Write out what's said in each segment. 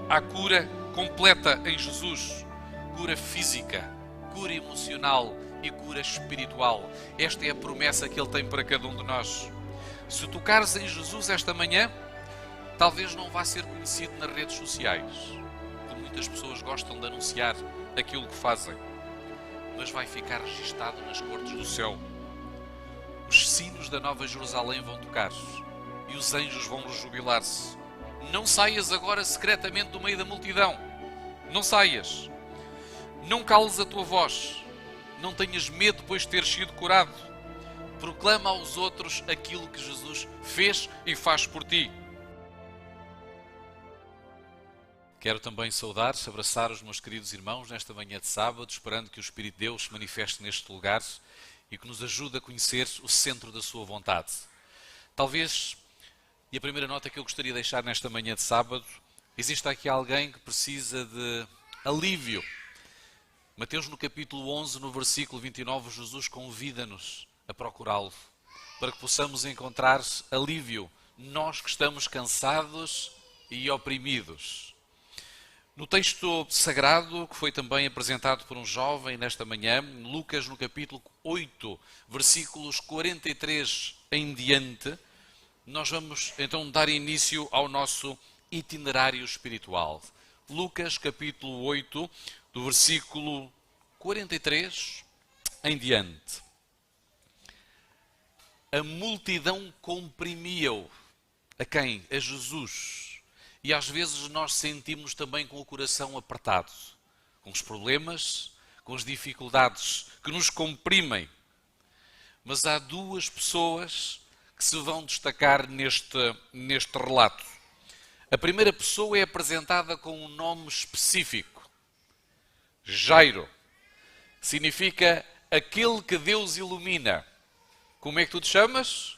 Há cura completa em Jesus. Cura física, cura emocional e cura espiritual. Esta é a promessa que Ele tem para cada um de nós. Se tocares em Jesus esta manhã, talvez não vá ser conhecido nas redes sociais, como muitas pessoas gostam de anunciar aquilo que fazem, mas vai ficar registado nas cortes do céu. Os sinos da Nova Jerusalém vão tocar e os anjos vão rejubilar-se. Não saias agora secretamente do meio da multidão. Não saias. Não cales a tua voz. Não tenhas medo depois de teres sido curado. Proclama aos outros aquilo que Jesus fez e faz por ti. Quero também saudar, abraçar os meus queridos irmãos nesta manhã de sábado, esperando que o Espírito de Deus se manifeste neste lugar e que nos ajude a conhecer o centro da sua vontade. Talvez, e a primeira nota que eu gostaria de deixar nesta manhã de sábado, existe aqui alguém que precisa de alívio. Mateus no capítulo 11, no versículo 29, Jesus convida-nos a procurá-lo, para que possamos encontrar alívio, nós que estamos cansados e oprimidos. No texto sagrado, que foi também apresentado por um jovem nesta manhã, Lucas no capítulo 8, versículos 43 em diante, nós vamos então dar início ao nosso itinerário espiritual. Lucas capítulo 8, do versículo 43 em diante. A multidão comprimia-o. A quem? A Jesus. E às vezes nós sentimos também com o coração apertado, com os problemas, com as dificuldades que nos comprimem. Mas há duas pessoas que se vão destacar neste relato. A primeira pessoa é apresentada com um nome específico. Jairo. Significa aquele que Deus ilumina. Como é que tu te chamas?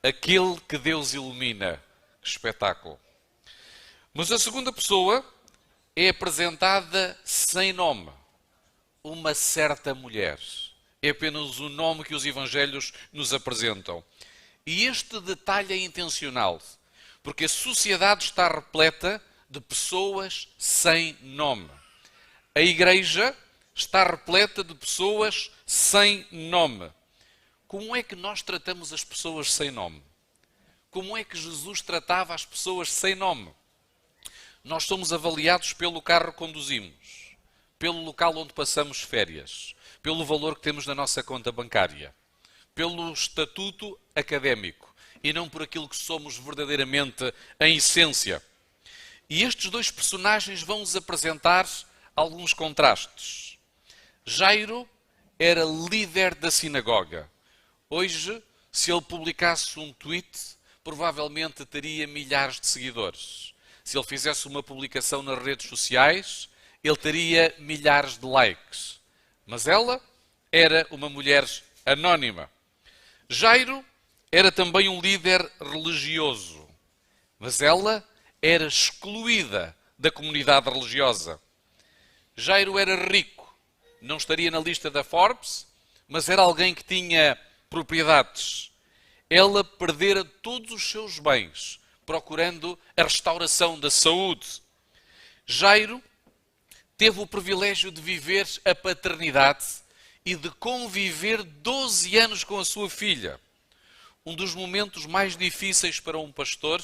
Aquele que Deus ilumina. Que espetáculo. Mas a segunda pessoa é apresentada sem nome. Uma certa mulher. É apenas o nome que os evangelhos nos apresentam. E este detalhe é intencional, porque a sociedade está repleta de pessoas sem nome. A igreja está repleta de pessoas sem nome. Como é que nós tratamos as pessoas sem nome? Como é que Jesus tratava as pessoas sem nome? Nós somos avaliados pelo carro que conduzimos, pelo local onde passamos férias, pelo valor que temos na nossa conta bancária, pelo estatuto académico e não por aquilo que somos verdadeiramente em essência. E estes dois personagens vão-nos apresentar alguns contrastes. Jairo era líder da sinagoga. Hoje, se ele publicasse um tweet, provavelmente teria milhares de seguidores. Se ele fizesse uma publicação nas redes sociais, ele teria milhares de likes. Mas ela era uma mulher anónima. Jairo era também um líder religioso, mas ela era excluída da comunidade religiosa. Jairo era rico, não estaria na lista da Forbes, mas era alguém que tinha propriedades. Ela perdera todos os seus bens, procurando a restauração da saúde. Jairo teve o privilégio de viver a paternidade e de conviver 12 anos com a sua filha. Um dos momentos mais difíceis para um pastor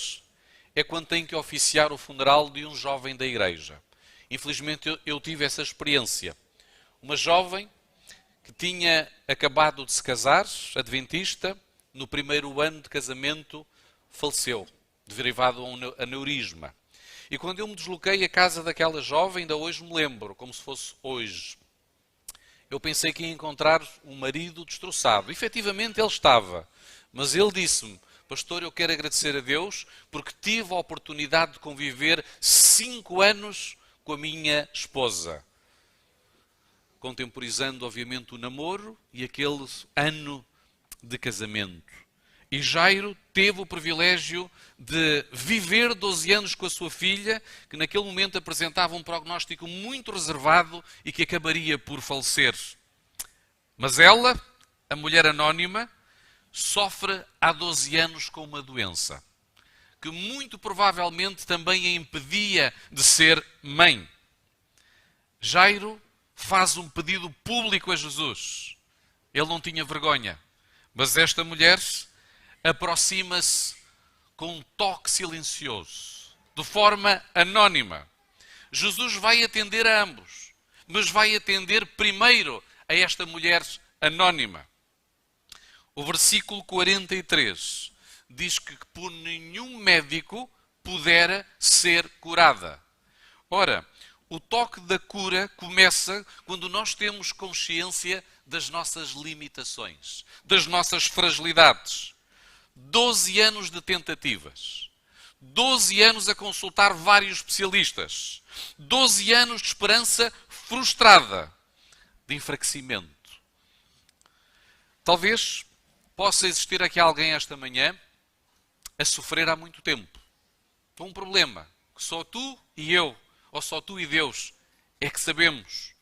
é quando tem que oficiar o funeral de um jovem da igreja. Infelizmente eu tive essa experiência. Uma jovem que tinha acabado de se casar, adventista, no primeiro ano de casamento faleceu, derivado a um aneurisma. E quando eu me desloquei à casa daquela jovem, ainda hoje me lembro, como se fosse hoje, eu pensei que ia encontrar um marido destroçado. Efetivamente ele estava, mas ele disse-me: pastor, eu quero agradecer a Deus porque tive a oportunidade de conviver 5 anos com a minha esposa. Contemporizando, obviamente, o namoro e aquele ano de casamento. E Jairo teve o privilégio de viver 12 anos com a sua filha, que naquele momento apresentava um prognóstico muito reservado e que acabaria por falecer. Mas ela, a mulher anónima, sofre há 12 anos com uma doença que muito provavelmente também a impedia de ser mãe. Jairo faz um pedido público a Jesus. Ele não tinha vergonha. Mas esta mulher aproxima-se com um toque silencioso, de forma anónima. Jesus vai atender a ambos, mas vai atender primeiro a esta mulher anónima. O versículo 43 diz que por nenhum médico pudera ser curada. Ora, o toque da cura começa quando nós temos consciência das nossas limitações, das nossas fragilidades. 12 anos de tentativas, 12 anos a consultar vários especialistas, 12 anos de esperança frustrada, de enfraquecimento. Talvez possa existir aqui alguém esta manhã a sofrer há muito tempo, com um problema que só tu e eu, ou só tu e Deus, é que sabemos.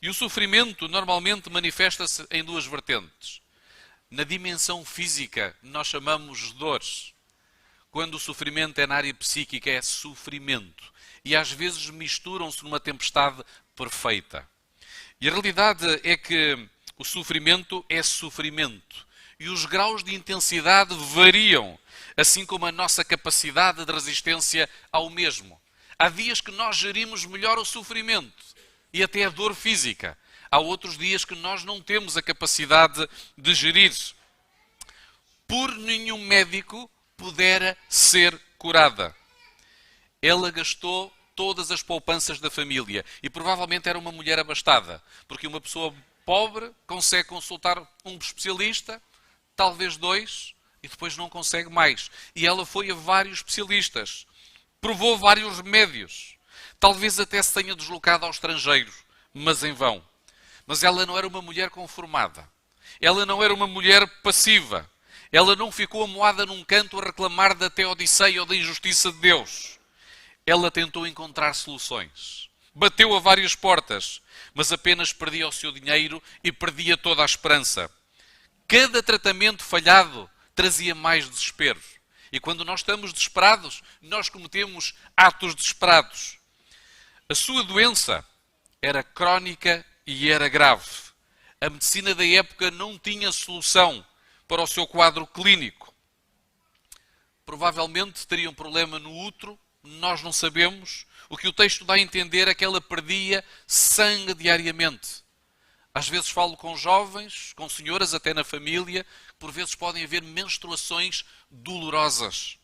E o sofrimento normalmente manifesta-se em duas vertentes. Na dimensão física, nós chamamos dores. Quando o sofrimento é na área psíquica, é sofrimento. E às vezes misturam-se numa tempestade perfeita. E a realidade é que o sofrimento é sofrimento. E os graus de intensidade variam, assim como a nossa capacidade de resistência ao mesmo. Há dias que nós gerimos melhor o sofrimento e até a dor física. Há outros dias que nós não temos a capacidade de gerir. Por nenhum médico pudera ser curada. Ela gastou todas as poupanças da família e provavelmente era uma mulher abastada, porque uma pessoa pobre consegue consultar um especialista, talvez dois, e depois não consegue mais. E ela foi a vários especialistas, provou vários remédios, talvez até se tenha deslocado ao estrangeiro, mas em vão. Mas ela não era uma mulher conformada. Ela não era uma mulher passiva. Ela não ficou amoada num canto a reclamar da teodiceia ou da injustiça de Deus. Ela tentou encontrar soluções. Bateu a várias portas, mas apenas perdia o seu dinheiro e perdia toda a esperança. Cada tratamento falhado trazia mais desespero. E quando nós estamos desesperados, nós cometemos atos desesperados. A sua doença era crónica e era grave. A medicina da época não tinha solução para o seu quadro clínico. Provavelmente teria um problema no útero, nós não sabemos. O que o texto dá a entender é que ela perdia sangue diariamente. Às vezes falo com jovens, com senhoras, até na família, por vezes podem haver menstruações dolorosas.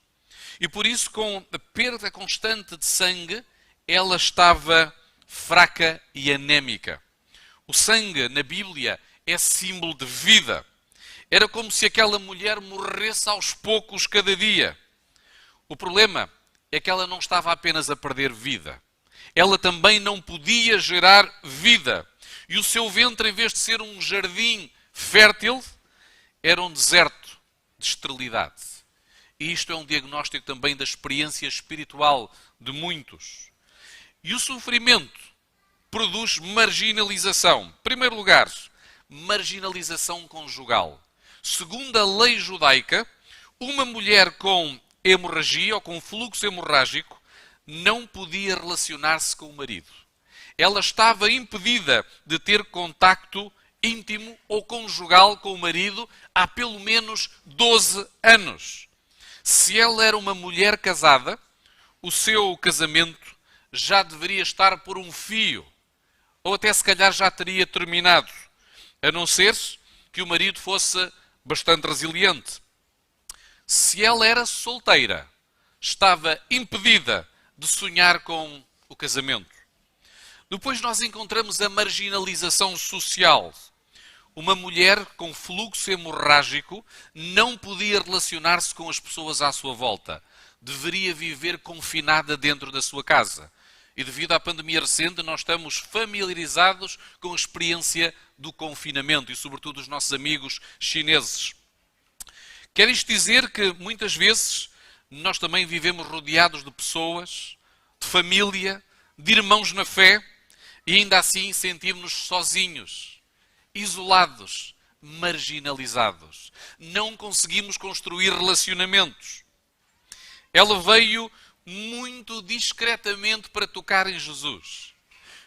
E por isso, com a perda constante de sangue, ela estava fraca e anémica. O sangue, na Bíblia, é símbolo de vida. Era como se aquela mulher morresse aos poucos cada dia. O problema é que ela não estava apenas a perder vida. Ela também não podia gerar vida. E o seu ventre, em vez de ser um jardim fértil, era um deserto de esterilidade. E isto é um diagnóstico também da experiência espiritual de muitos. E o sofrimento produz marginalização. Em primeiro lugar, marginalização conjugal. Segundo a lei judaica, uma mulher com hemorragia ou com fluxo hemorrágico não podia relacionar-se com o marido. Ela estava impedida de ter contacto íntimo ou conjugal com o marido há pelo menos 12 anos. Se ela era uma mulher casada, o seu casamento já deveria estar por um fio, ou até se calhar já teria terminado, a não ser que o marido fosse bastante resiliente. Se ela era solteira, estava impedida de sonhar com o casamento. Depois nós encontramos a marginalização social. Uma mulher com fluxo hemorrágico não podia relacionar-se com as pessoas à sua volta. Deveria viver confinada dentro da sua casa. E devido à pandemia recente, nós estamos familiarizados com a experiência do confinamento e, sobretudo, os nossos amigos chineses. Quer isto dizer que, muitas vezes, nós também vivemos rodeados de pessoas, de família, de irmãos na fé, e ainda assim sentimos-nos sozinhos, isolados, marginalizados. Não conseguimos construir relacionamentos. ela veio muito discretamente para tocar em Jesus.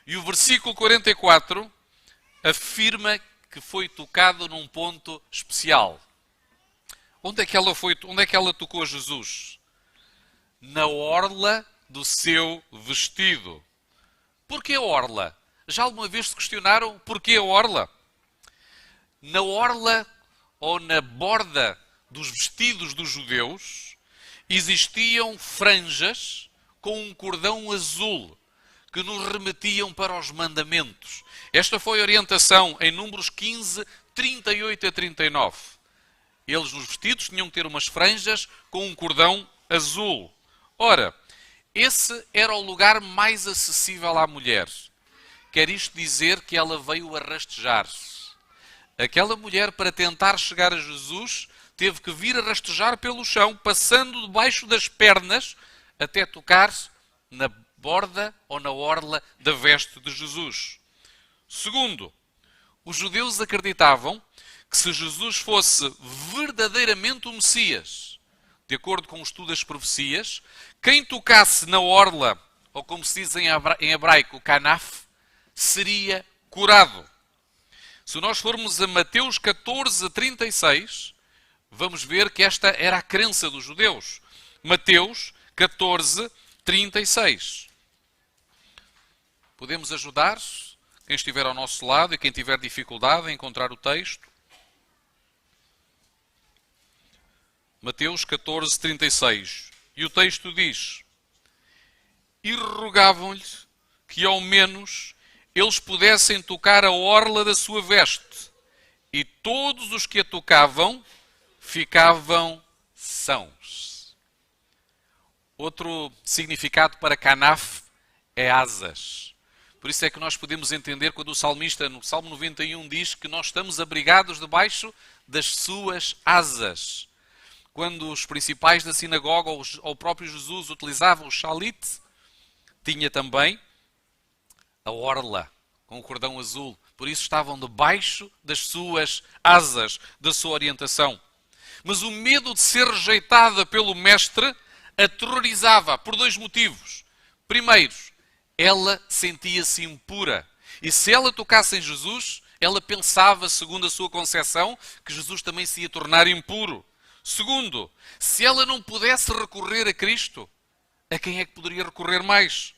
E o versículo 44 afirma que foi tocado num ponto especial. Onde é que ela tocou Jesus? Na orla do seu vestido. Porquê a orla? Já alguma vez se questionaram porquê a orla? Na orla ou na borda dos vestidos dos judeus existiam franjas com um cordão azul que nos remetiam para os mandamentos. Esta foi a orientação em Números 15, 38 a 39. Eles nos vestidos tinham que ter umas franjas com um cordão azul. Ora, esse era o lugar mais acessível à mulher. Quer isto dizer que ela veio a rastejar-se. Aquela mulher, para tentar chegar a Jesus, teve que vir a rastejar pelo chão, passando debaixo das pernas, até tocar na borda ou na orla da veste de Jesus. Segundo, os judeus acreditavam que se Jesus fosse verdadeiramente o Messias, de acordo com o estudo das profecias, quem tocasse na orla, ou como se diz em hebraico, canaf, seria curado. Se nós formos a Mateus 14, 36, vamos ver que esta era a crença dos judeus. Mateus 14, 36. Podemos ajudar quem estiver ao nosso lado e quem tiver dificuldade em encontrar o texto. Mateus 14, 36. E o texto diz: E rogavam-lhe que ao menos eles pudessem tocar a orla da sua veste. E todos os que a tocavam ficavam sãos. Outro significado para canaf é asas. Por isso é que nós podemos entender quando o salmista, no Salmo 91, diz que nós estamos abrigados debaixo das suas asas. Quando os principais da sinagoga ou o próprio Jesus utilizavam o xalite, tinha também a orla com o cordão azul. Por isso estavam debaixo das suas asas, da sua orientação. Mas o medo de ser rejeitada pelo mestre aterrorizava por dois motivos. Primeiro, ela sentia-se impura. E se ela tocasse em Jesus, ela pensava, segundo a sua concepção, que Jesus também se ia tornar impuro. Segundo, se ela não pudesse recorrer a Cristo, a quem é que poderia recorrer mais?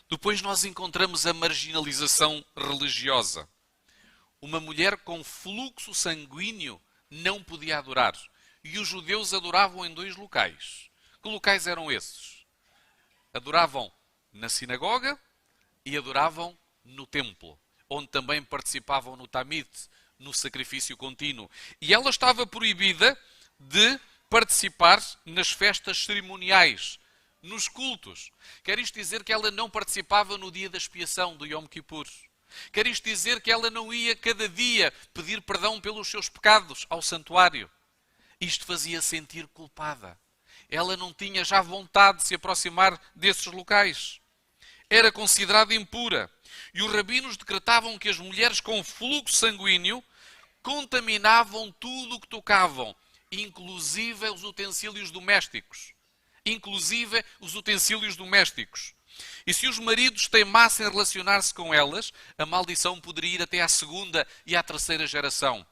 Depois nós encontramos a marginalização religiosa. Uma mulher com fluxo sanguíneo não podia adorar. E os judeus adoravam em dois locais. Que locais eram esses? Adoravam na sinagoga e adoravam no templo, onde também participavam no tamid, no sacrifício contínuo. E ela estava proibida de participar nas festas cerimoniais, nos cultos. Quer isto dizer que ela não participava no dia da expiação, do Yom Kippur. Quer isto dizer que ela não ia cada dia pedir perdão pelos seus pecados ao santuário. Isto fazia sentir culpada. Ela não tinha já vontade de se aproximar desses locais. Era considerada impura. E os rabinos decretavam que as mulheres com fluxo sanguíneo contaminavam tudo o que tocavam, inclusive os utensílios domésticos. Inclusive os utensílios domésticos. E se os maridos teimassem relacionar-se com elas, a maldição poderia ir até à segunda e à terceira geração.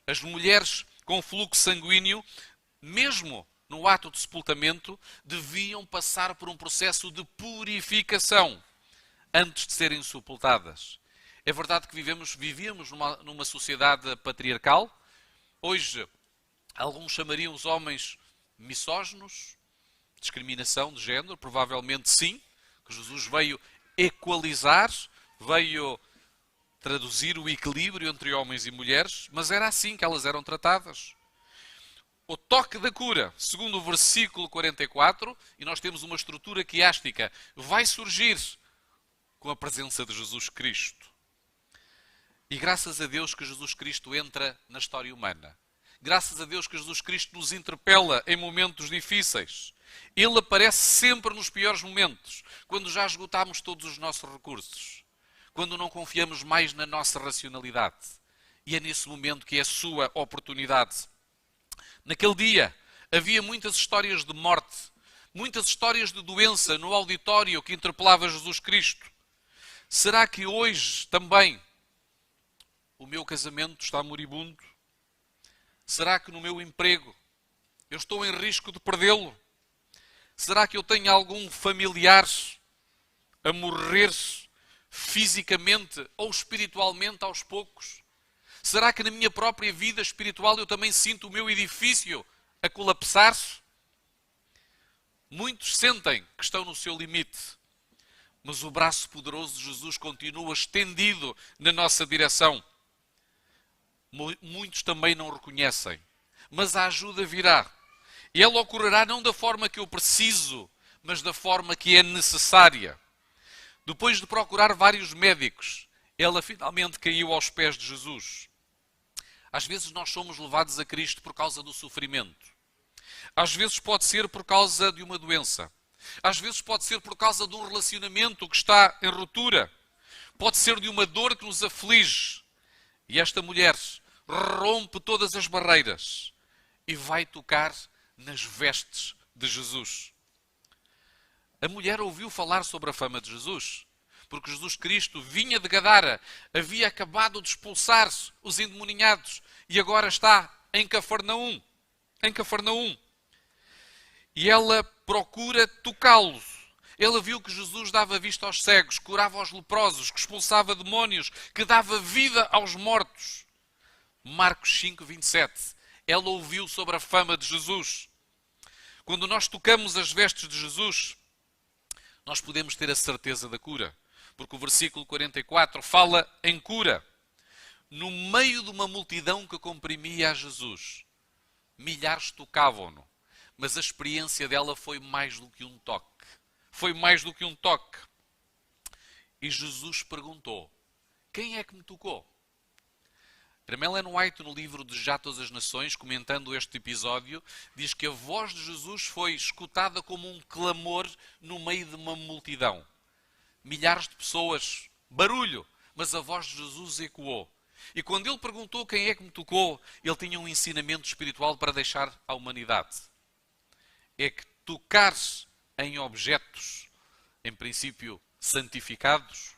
As mulheres com fluxo sanguíneo, mesmo no ato de sepultamento, deviam passar por um processo de purificação antes de serem sepultadas. É verdade que vivíamos numa sociedade patriarcal. Hoje, alguns chamariam os homens misóginos, discriminação de género, provavelmente sim, que Jesus veio equalizar, veio traduzir o equilíbrio entre homens e mulheres, mas era assim que elas eram tratadas. O toque da cura, segundo o versículo 44, e nós temos uma estrutura quiástica, vai surgir com a presença de Jesus Cristo. E graças a Deus que Jesus Cristo entra na história humana. Graças a Deus que Jesus Cristo nos interpela em momentos difíceis. Ele aparece sempre nos piores momentos, quando já esgotámos todos os nossos recursos, quando não confiamos mais na nossa racionalidade. E é nesse momento que é a sua oportunidade. Naquele dia havia muitas histórias de morte, muitas histórias de doença no auditório que interpelava Jesus Cristo. Será que hoje também o meu casamento está moribundo? Será que no meu emprego eu estou em risco de perdê-lo? Será que eu tenho algum familiar a morrer fisicamente ou espiritualmente aos poucos? Será que na minha própria vida espiritual eu também sinto o meu edifício a colapsar? Muitos sentem que estão no seu limite, mas o braço poderoso de Jesus continua estendido na nossa direção. Muitos também não reconhecem, mas a ajuda virá. E ela ocorrerá não da forma que eu preciso, mas da forma que é necessária. Depois de procurar vários médicos, ela finalmente caiu aos pés de Jesus. Às vezes nós somos levados a Cristo por causa do sofrimento. Às vezes pode ser por causa de uma doença. Às vezes pode ser por causa de um relacionamento que está em ruptura. Pode ser de uma dor que nos aflige. E esta mulher rompe todas as barreiras e vai tocar nas vestes de Jesus. A mulher ouviu falar sobre a fama de Jesus, porque Jesus Cristo vinha de Gadara, havia acabado de expulsar os endemoniados e agora está em Cafarnaum. E ela procura tocá-lo. Ela viu que Jesus dava vista aos cegos, curava aos leprosos, que expulsava demónios, que dava vida aos mortos. Marcos 5:27. Ela ouviu sobre a fama de Jesus. Quando nós tocamos as vestes de Jesus, nós podemos ter a certeza da cura. Porque o versículo 44 fala em cura. No meio de uma multidão que comprimia a Jesus, milhares tocavam-no. Mas a experiência dela foi mais do que um toque. Foi mais do que um toque. E Jesus perguntou: quem é que me tocou? Ellen White, no livro de Já Todas as Nações, comentando este episódio, diz que a voz de Jesus foi escutada como um clamor no meio de uma multidão. Milhares de pessoas, barulho, mas a voz de Jesus ecoou. E quando ele perguntou quem é que me tocou, ele tinha um ensinamento espiritual para deixar à humanidade. É que tocar em objetos, em princípio santificados,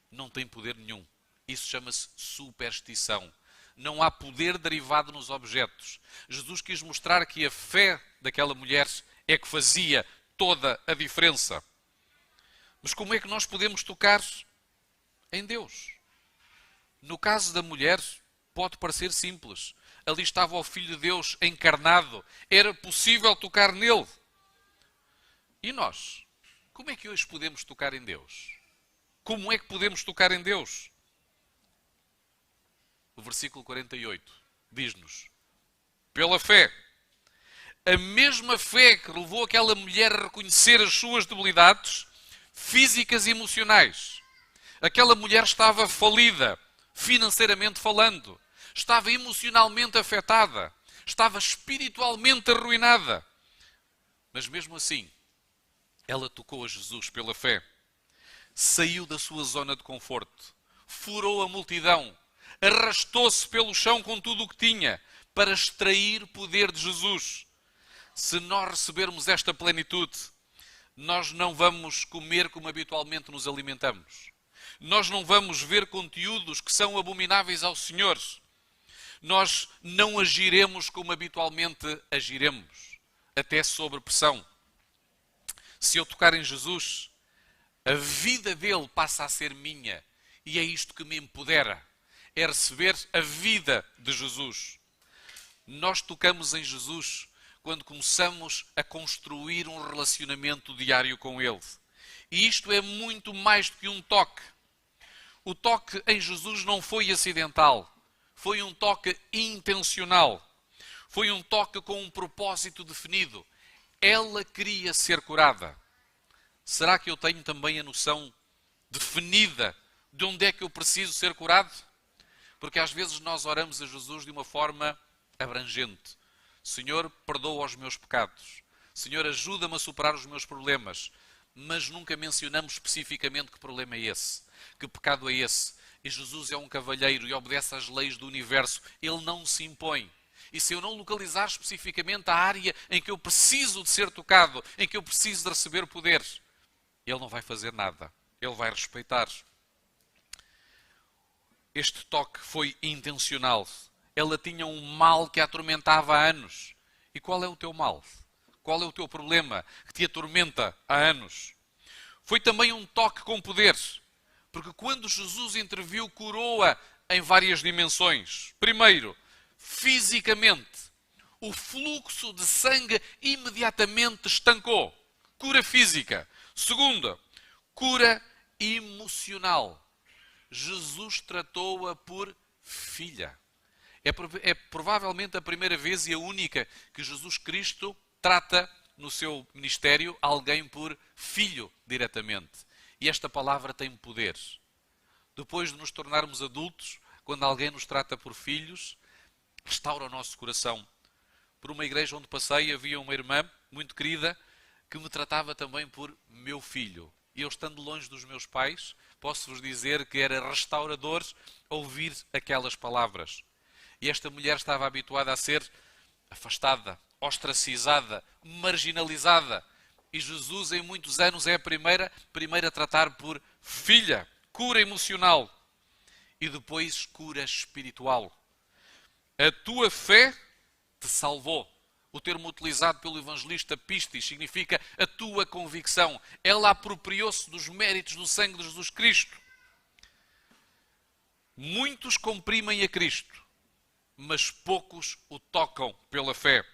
não tem poder nenhum. Isso chama-se superstição. Não há poder derivado nos objetos. Jesus quis mostrar que a fé daquela mulher é que fazia toda a diferença. Mas como é que nós podemos tocar em Deus? No caso da mulher, pode parecer simples. Ali estava o Filho de Deus encarnado. Era possível tocar nele. E nós? Como é que hoje podemos tocar em Deus? Como é que podemos tocar em Deus? O versículo 48 diz-nos: pela fé. A mesma fé que levou aquela mulher a reconhecer as suas debilidades físicas e emocionais. Aquela mulher estava falida, financeiramente falando. Estava emocionalmente afetada. Estava espiritualmente arruinada. Mas mesmo assim, ela tocou a Jesus pela fé. Saiu da sua zona de conforto. Furou a multidão. Arrastou-se pelo chão com tudo o que tinha para extrair poder de Jesus. Se nós recebermos esta plenitude, nós não vamos comer como habitualmente nos alimentamos. Nós não vamos ver conteúdos que são abomináveis ao Senhor. Nós não agiremos como habitualmente agiremos, até sob pressão. Se eu tocar em Jesus, a vida dele passa a ser minha e é isto que me empodera. É receber a vida de Jesus. Nós tocamos em Jesus quando começamos a construir um relacionamento diário com Ele. E isto é muito mais do que um toque. O toque em Jesus não foi acidental. Foi um toque intencional. Foi um toque com um propósito definido. Ela queria ser curada. Será que eu tenho também a noção definida de onde é que eu preciso ser curado? Porque às vezes nós oramos a Jesus de uma forma abrangente. Senhor, perdoa os meus pecados. Senhor, ajuda-me a superar os meus problemas. Mas nunca mencionamos especificamente que problema é esse. Que pecado é esse. E Jesus é um cavalheiro e obedece às leis do universo. Ele não se impõe. E se eu não localizar especificamente a área em que eu preciso de ser tocado, em que eu preciso de receber poder, ele não vai fazer nada. Ele vai respeitar. Este toque foi intencional. Ela tinha um mal que a atormentava há anos. E qual é o teu mal? Qual é o teu problema que te atormenta há anos? Foi também um toque com poder. Porque quando Jesus interviu, curou-a em várias dimensões. Primeiro, fisicamente. O fluxo de sangue imediatamente estancou. Cura física. Segunda, cura emocional. Jesus tratou-a por filha. É provavelmente a primeira vez e a única que Jesus Cristo trata no seu ministério alguém por filho diretamente. E esta palavra tem poder. Depois de nos tornarmos adultos, quando alguém nos trata por filhos, restaura o nosso coração. Por uma igreja onde passei, havia uma irmã muito querida que me tratava também por meu filho. E eu, estando longe dos meus pais, posso-vos dizer que era restaurador ouvir aquelas palavras. E esta mulher estava habituada a ser afastada, ostracizada, marginalizada. E Jesus, em muitos anos, é a primeira a tratar por filha, cura emocional. E depois cura espiritual. A tua fé te salvou. O termo utilizado pelo evangelista Pistis significa a tua convicção. Ela apropriou-se dos méritos do sangue de Jesus Cristo. Muitos comprimem a Cristo, mas poucos o tocam pela fé.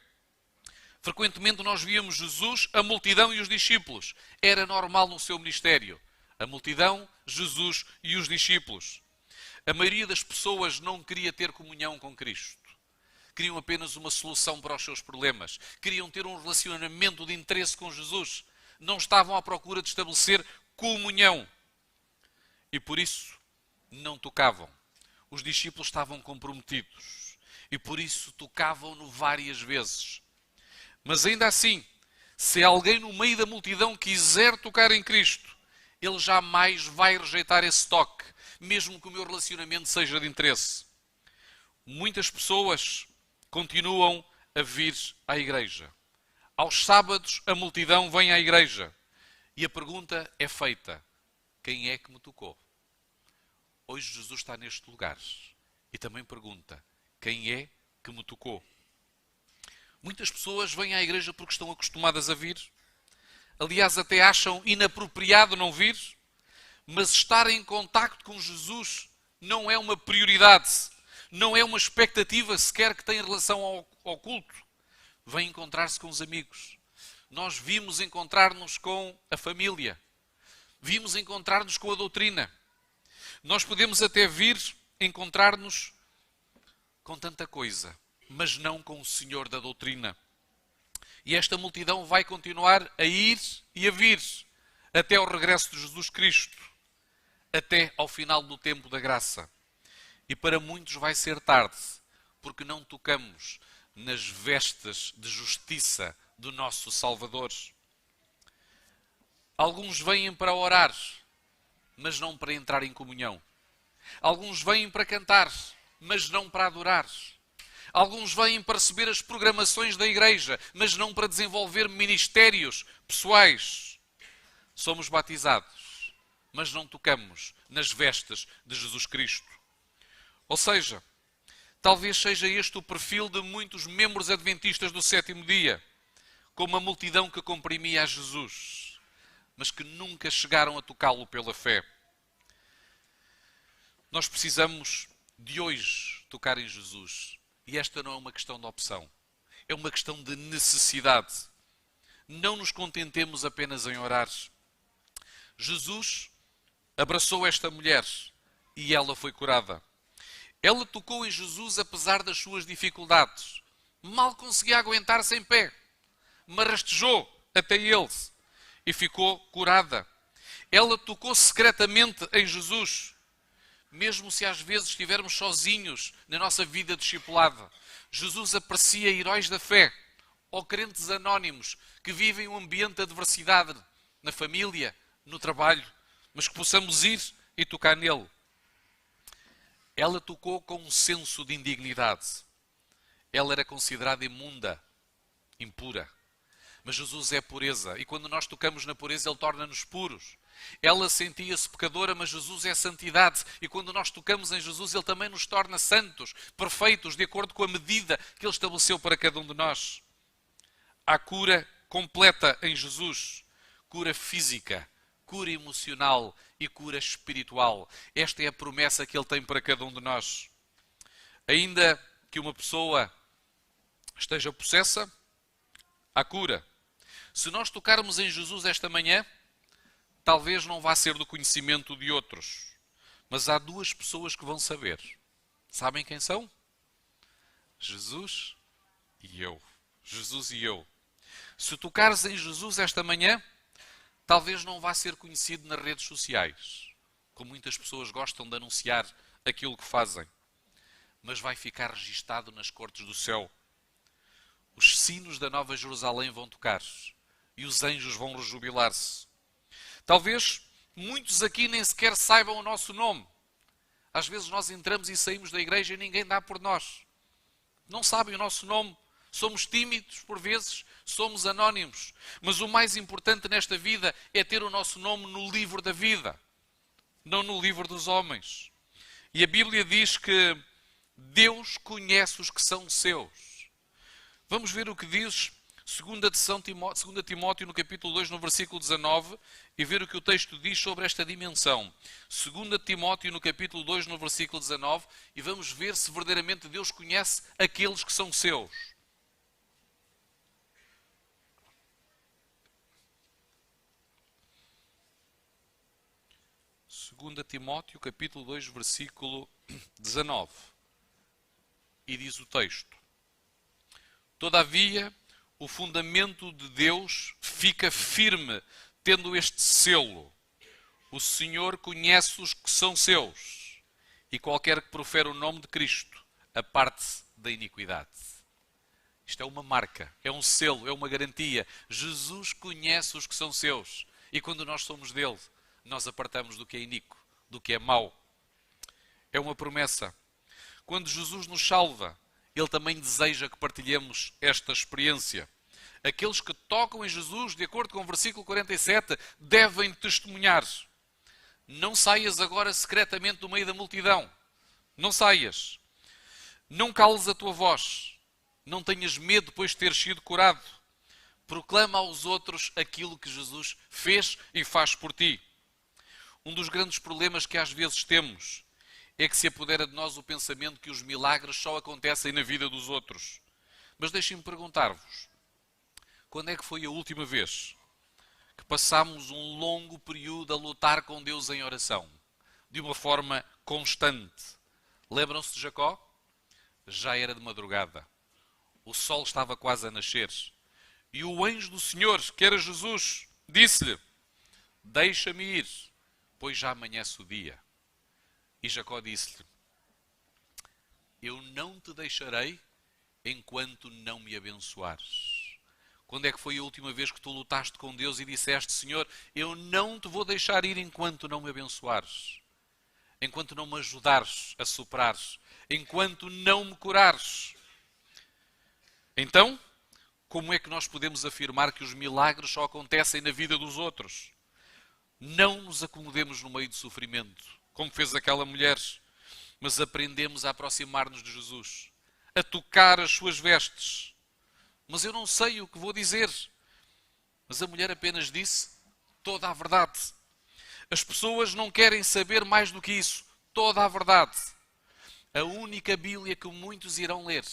Frequentemente nós víamos Jesus, a multidão e os discípulos. Era normal no seu ministério. A multidão, Jesus e os discípulos. A maioria das pessoas não queria ter comunhão com Cristo. Queriam apenas uma solução para os seus problemas. Queriam ter um relacionamento de interesse com Jesus. Não estavam à procura de estabelecer comunhão. E por isso não tocavam. Os discípulos estavam comprometidos. E por isso tocavam-no várias vezes. Mas ainda assim, se alguém no meio da multidão quiser tocar em Cristo, ele jamais vai rejeitar esse toque, mesmo que o meu relacionamento seja de interesse. Muitas pessoas continuam a vir à igreja. Aos sábados, a multidão vem à igreja. E a pergunta é feita: quem é que me tocou? Hoje Jesus está neste lugar. E também pergunta: quem é que me tocou? Muitas pessoas vêm à igreja porque estão acostumadas a vir. Aliás, até acham inapropriado não vir. Mas estar em contacto com Jesus não é uma prioridade. Não é uma expectativa sequer que tem em relação ao culto. Vem encontrar-se com os amigos. Nós vimos encontrar-nos com a família. Vimos encontrar-nos com a doutrina. Nós podemos até vir encontrar-nos com tanta coisa, mas não com o Senhor da doutrina. E esta multidão vai continuar a ir e a vir até ao regresso de Jesus Cristo, até ao final do tempo da graça. E para muitos vai ser tarde, porque não tocamos nas vestes de justiça do nosso Salvador. Alguns vêm para orar, mas não para entrar em comunhão. Alguns vêm para cantar, mas não para adorar. Alguns vêm para receber as programações da igreja, mas não para desenvolver ministérios pessoais. Somos batizados, mas não tocamos nas vestes de Jesus Cristo. Ou seja, talvez seja este o perfil de muitos membros adventistas do sétimo dia, como a multidão que comprimia a Jesus, mas que nunca chegaram a tocá-lo pela fé. Nós precisamos de hoje tocar em Jesus. E esta não é uma questão de opção. É uma questão de necessidade. Não nos contentemos apenas em orar. Jesus abraçou esta mulher e ela foi curada. Ela tocou em Jesus apesar das suas dificuldades. Mal conseguia aguentar-se em pé. Mas rastejou até ele e ficou curada. Ela tocou secretamente em Jesus. Mesmo se às vezes estivermos sozinhos na nossa vida discipulada. Jesus aprecia heróis da fé ou crentes anónimos que vivem um ambiente de adversidade na família, no trabalho, mas que possamos ir e tocar nele. Ela tocou com um senso de indignidade. ela era considerada imunda, impura. Mas Jesus é pureza, e quando nós tocamos na pureza, Ele torna-nos puros. Ela sentia-se pecadora, mas Jesus é santidade, e quando nós tocamos em Jesus, Ele também nos torna santos, perfeitos, de acordo com a medida que Ele estabeleceu para cada um de nós. Há cura completa em Jesus, cura física, cura emocional e cura espiritual. Esta é a promessa que Ele tem para cada um de nós. Ainda que uma pessoa esteja possessa, há cura. Se nós tocarmos em Jesus esta manhã, talvez não vá ser do conhecimento de outros, mas há duas pessoas que vão saber. Sabem quem são? Jesus e eu. Jesus e eu. Se tocares em Jesus esta manhã, talvez não vá ser conhecido nas redes sociais, como muitas pessoas gostam de anunciar aquilo que fazem, mas vai ficar registado nas cortes do céu. Os sinos da Nova Jerusalém vão tocar e os anjos vão rejubilar-se. Talvez muitos aqui nem sequer saibam o nosso nome. Às vezes nós entramos e saímos da igreja e ninguém dá por nós. Não sabem o nosso nome. Somos tímidos por vezes, somos anónimos. Mas o mais importante nesta vida é ter o nosso nome no livro da vida, não no livro dos homens. E a Bíblia diz que Deus conhece os que são seus. Vamos ver o que diz 2 Timóteo no capítulo 2, no versículo 19, e ver o que o texto diz sobre esta dimensão. 2 Timóteo no capítulo 2, no versículo 19, e vamos ver se verdadeiramente Deus conhece aqueles que são seus. 2 Timóteo capítulo 2, versículo 19. E diz o texto: Todavia, o fundamento de Deus fica firme, tendo este selo: o Senhor conhece os que são seus, e qualquer que profere o nome de Cristo aparte-se da iniquidade. Isto é uma marca, é um selo, é uma garantia. Jesus conhece os que são seus, e quando nós somos dele, nós apartamos do que é iníquo, do que é mau. É uma promessa. Quando Jesus nos salva, Ele também deseja que partilhemos esta experiência. Aqueles que tocam em Jesus, de acordo com o versículo 47, devem testemunhar. Não saias agora secretamente do meio da multidão. Não saias. Não cales a tua voz. Não tenhas medo depois de teres sido curado. Proclama aos outros aquilo que Jesus fez e faz por ti. Um dos grandes problemas que às vezes temos é que se apodera de nós o pensamento que os milagres só acontecem na vida dos outros. Mas deixem-me perguntar-vos, quando é que foi a última vez que passámos um longo período a lutar com Deus em oração, de uma forma constante? Lembram-se de Jacó? Já era de madrugada. O sol estava quase a nascer. E o anjo do Senhor, que era Jesus, disse-lhe: Deixa-me ir, pois já amanhece o dia. E Jacó disse-lhe: Eu não te deixarei enquanto não me abençoares. Quando é que foi a última vez que tu lutaste com Deus e disseste: Senhor, eu não te vou deixar ir enquanto não me abençoares, enquanto não me ajudares a superares, enquanto não me curares? Então, como é que nós podemos afirmar que os milagres só acontecem na vida dos outros? Não nos acomodemos no meio de sofrimento, como fez aquela mulher, mas aprendemos a aproximar-nos de Jesus, a tocar as suas vestes. Mas eu não sei o que vou dizer. Mas a mulher apenas disse toda a verdade. As pessoas não querem saber mais do que isso, toda a verdade. A única Bíblia que muitos irão ler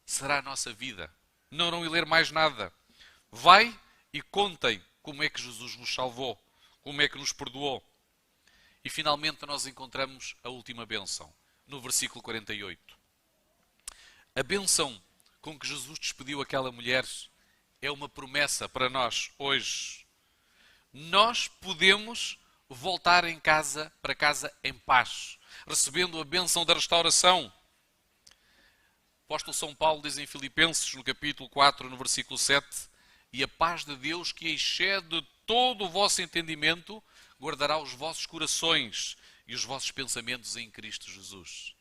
será a nossa vida. Não irão ler mais nada. Vai e contem como é que Jesus nos salvou, como é que nos perdoou. E finalmente nós encontramos a última bênção, no versículo 48. A bênção com que Jesus despediu aquela mulher é uma promessa para nós hoje. Nós podemos voltar para casa em paz, recebendo a bênção da restauração. O apóstolo São Paulo diz em Filipenses, no capítulo 4, no versículo 7, e a paz de Deus, que excede todo o vosso entendimento, guardará os vossos corações e os vossos pensamentos em Cristo Jesus.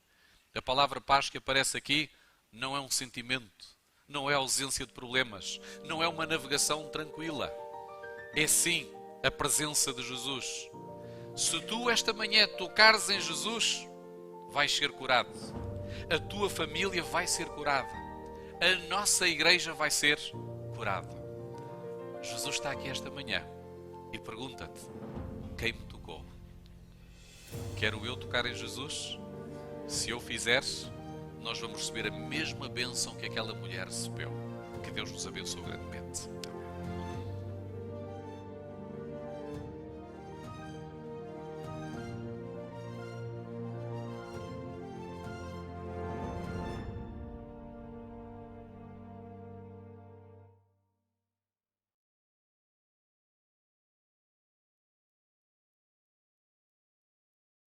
A palavra paz que aparece aqui não é um sentimento, não é ausência de problemas, não é uma navegação tranquila. É sim a presença de Jesus. Se tu esta manhã tocares em Jesus, vais ser curado. A tua família vai ser curada. A nossa igreja vai ser curada. Jesus está aqui esta manhã e pergunta-te: quem me tocou? Quero eu tocar em Jesus? Se eu fizeres, nós vamos receber a mesma bênção que aquela mulher recebeu. Que Deus nos abençoe grandemente.